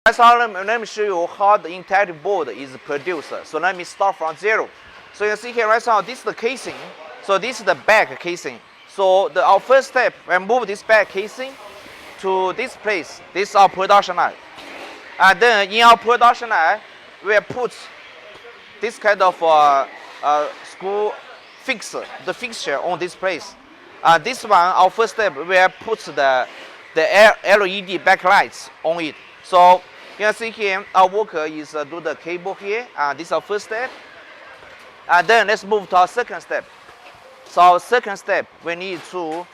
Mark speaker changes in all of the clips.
Speaker 1: Right now, let me show you how the entire board is produced. So let me start from zero. So you see here right now, this is the casing. So this is the back casing. So our first step, we move this back casing to this place. This is our production line. And then in our production line, we put this kind of screw the fixture on this place. This one, our first step, we put the LED backlights on it. So you can see here, our worker is do the cable here. This is our first step. And then let's move to our second step. So our second step, we need to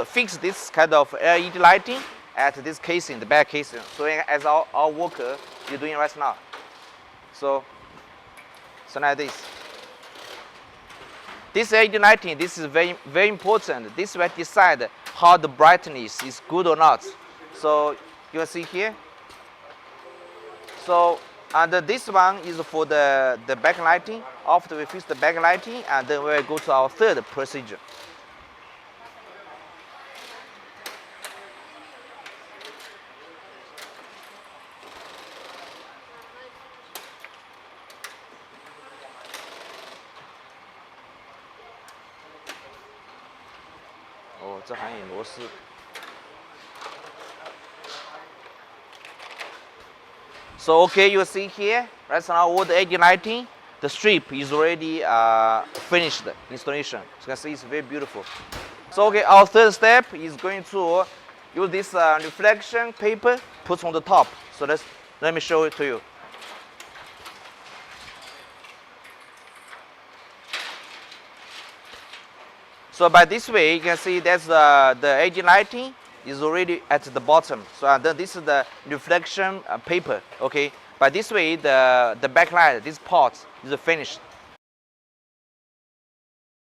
Speaker 1: fix this kind of LED lighting at this casing, the back casing. So as our worker is doing right now. So like this. This LED lighting, this is very, very important. This will decide how the brightness is good or not. So you can see here. So and this one is for the backlighting. After we fix the backlighting, and then we will go to our third procedure. Oh, 这还有螺丝。So okay, you see here, right now all the LED lighting, the strip is already finished installation. So you can see it's very beautiful. So okay, our third step is going to use this reflection paper put on the top. So let me show it to you. So by this way, you can see that's the LED lighting is already at the bottom. So then this is the reflection paper. Okay, by this way the backlight, this part is finished.